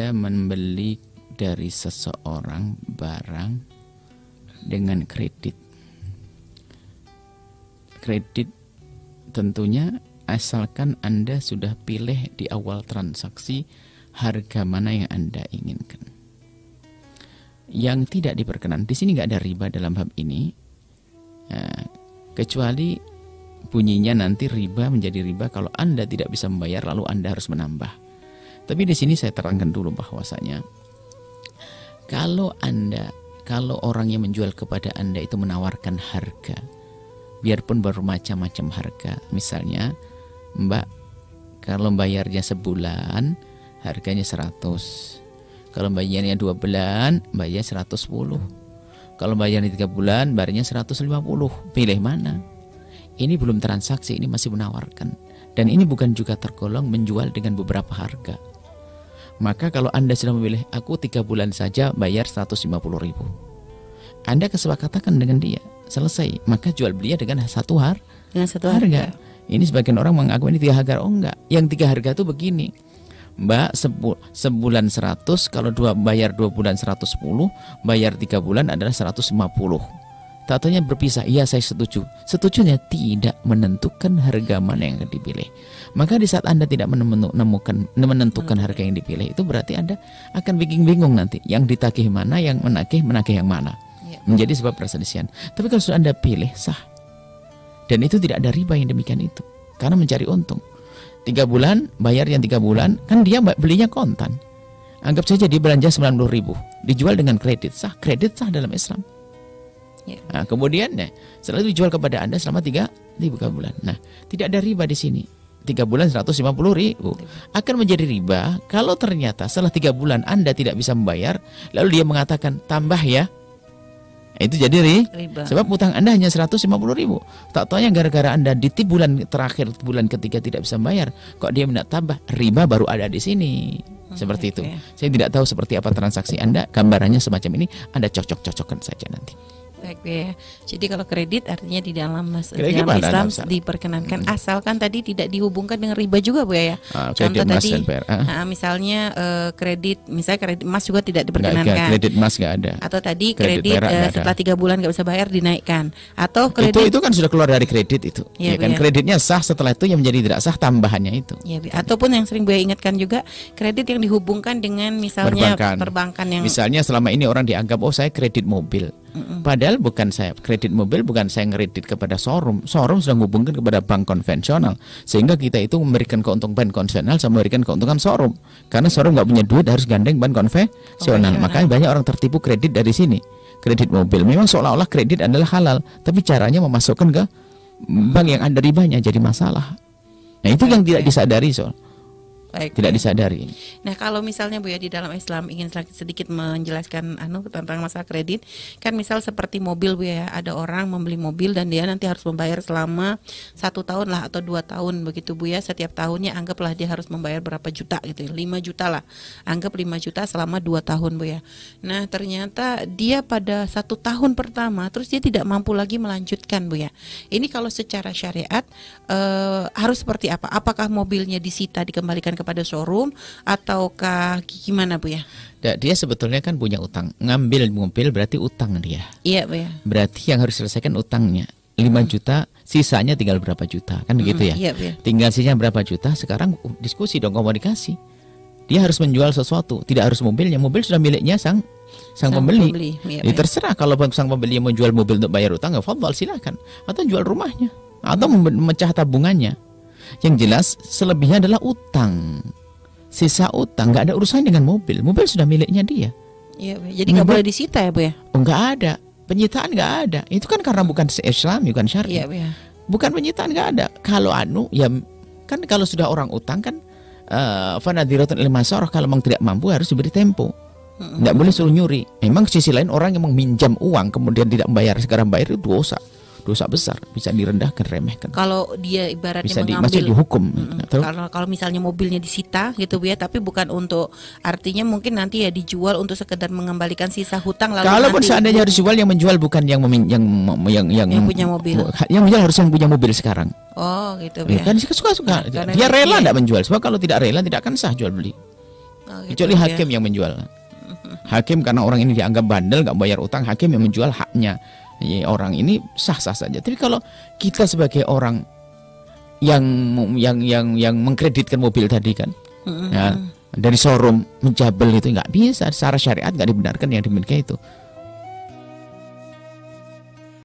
Anda membeli dari seseorang barang dengan kredit. Kredit tentunya asalkan Anda sudah pilih di awal transaksi harga mana yang Anda inginkan. Yang tidak diperkenan, di sini nggak ada riba dalam bab ini, kecuali bunyinya nanti riba menjadi riba kalau Anda tidak bisa membayar lalu Anda harus menambah. Tapi di sini saya terangkan dulu bahwasanya kalau orang yang menjual kepada Anda itu menawarkan harga, biarpun bermacam-macam harga, misalnya Mbak kalau bayarnya sebulan harganya 100, kalau bayarnya 2 bulan bayarnya 110, kalau bayarnya 3 bulan bayarnya 150, pilih mana? Ini belum transaksi, ini masih menawarkan. Dan ini bukan juga tergolong menjual dengan beberapa harga. Maka kalau Anda sudah memilih, aku 3 bulan saja bayar 150.000, Anda kesepakatan dengan dia, selesai. Maka jual belinya dengan satu harga. Ini sebagian orang mengaku ini 3 harga. Oh enggak, yang 3 harga itu begini, Mbak, sebulan 100, kalau bayar 2 bulan 110, bayar 3 bulan adalah 150. Tatanya berpisah, iya saya setuju. Setujunya tidak menentukan harga mana yang akan dipilih. Maka di saat Anda tidak menentukan harga yang dipilih, itu berarti Anda akan bingung nanti. Yang ditagih mana, yang menagih yang mana. Menjadi sebab perselisihan. Tapi kalau sudah Anda pilih, sah. Dan itu tidak ada riba yang demikian itu. Karena mencari untung. 3 bulan, bayar yang 3 bulan, kan dia belinya kontan. Anggap saja dia belanja 90.000, dijual dengan kredit, sah. Kredit sah dalam Islam. Nah, kemudian setelah itu dijual kepada Anda selama 3 bulan. Nah, tidak ada riba di sini. 3 bulan 150.000 akan menjadi riba kalau ternyata setelah 3 bulan Anda tidak bisa membayar, lalu dia mengatakan tambah ya. Itu jadi riba. Sebab utang Anda hanya 150.000. Tak taunya gara-gara Anda di bulan terakhir, bulan ketiga tidak bisa membayar, kok dia minta tambah, riba baru ada di sini. Seperti itu. Saya tidak tahu seperti apa transaksi Anda, gambarannya semacam ini, Anda cocok-cocokkan saja nanti. Baik Bu ya. Jadi kalau kredit artinya di dalam Islam diperkenankan, asalkan tadi tidak dihubungkan dengan riba juga Bu ya. Contoh tadi misalnya kredit emas juga tidak diperkenankan. Kredit emas nggak ada. Atau tadi kredit setelah 3 bulan nggak bisa bayar dinaikkan. Atau kredit itu kan sudah keluar dari kredit itu. Ya kan, kreditnya sah, setelah itu yang menjadi tidak sah tambahannya itu. Ya, ataupun yang sering Bu ya ingatkan juga, kredit yang dihubungkan dengan misalnya perbankan yang misalnya selama ini orang dianggap saya kredit mobil. Padahal bukan saya kredit mobil, bukan saya ngredit kepada showroom. Showroom sudah menghubungkan kepada bank konvensional, sehingga kita itu memberikan keuntungan bank konvensional sama memberikan keuntungan showroom. Karena showroom nggak punya duit, harus gandeng bank konvensional. Makanya banyak orang tertipu kredit dari sini. Kredit mobil memang seolah-olah kredit adalah halal, tapi caranya memasukkan ke bank yang ada ribanya jadi masalah. Nah itu yang tidak disadari tidak disadari. Nah kalau misalnya Bu ya di dalam Islam ingin sedikit menjelaskan tentang masalah kredit, kan misal seperti mobil Bu ya, ada orang membeli mobil dan dia nanti harus membayar selama 1 tahun lah atau 2 tahun begitu Bu ya. Setiap tahunnya anggaplah dia harus membayar berapa juta gitu, 5 juta lah. Anggap 5 juta selama 2 tahun Bu ya. Nah ternyata dia pada 1 tahun pertama terus dia tidak mampu lagi melanjutkan Bu ya. Ini kalau secara syariat harus seperti apa? Apakah mobilnya disita dikembalikan kepada showroom ataukah gimana Bu ya? Dia sebetulnya kan punya utang. Ngambil mobil berarti utang dia. Iya Bu ya. Berarti yang harus selesaikan utangnya 5 juta, sisanya tinggal berapa juta, kan begitu ya? Iya, Bu ya. Tinggal sisanya berapa juta, sekarang diskusi dong, komunikasi. Dia harus menjual sesuatu, tidak harus mobilnya. Mobil sudah miliknya sang pembeli. Iya, ya, terserah kalau sang pembeli yang menjual mobil untuk bayar utang, fadhal silakan. Atau jual rumahnya, atau memecah tabungannya. Yang jelas selebihnya adalah utang. Sisa utang nggak ada urusannya dengan mobil. Mobil sudah miliknya dia. Iya, jadi nggak boleh disita ya Bu ya? Oh, nggak ada. Penyitaan nggak ada. Itu kan karena bukan Islam, bukan syar'i. Iya, Bu ya. Bukan penyitaan, nggak ada. Kalau ya kan kalau sudah orang utang kan fanadhiratun ilal maisarah, kalau memang tidak mampu harus diberi tempo. Nggak boleh suruh nyuri. Memang sisi lain orang yang meminjam uang kemudian tidak membayar, sekarang bayar itu dosa besar, bisa direndahkan, remehkan. Kalau dia ibaratnya bisa mengambil dihukum. Kalau misalnya mobilnya disita gitu Bu ya, tapi bukan untuk, artinya mungkin nanti ya dijual untuk sekedar mengembalikan sisa hutang. Lalu kalau pun seandainya harus jual, yang menjual bukan yang punya mobil. Yang menjual harus yang punya mobil sekarang. Oh gitu Bu ya. Kan suka-suka. Dia rela tidak menjual. Sebab kalau tidak rela tidak akan sah jual beli. Oh gitu kecuali ya. hakim yang menjual. Hakim karena orang ini dianggap bandel, nggak bayar utang, hakim yang menjual haknya. Ya, orang ini sah-sah saja. Tapi kalau kita sebagai orang yang mengkreditkan mobil tadi kan, ya, dari showroom menjabel itu nggak bisa, secara syariat nggak dibenarkan yang dimiliki itu.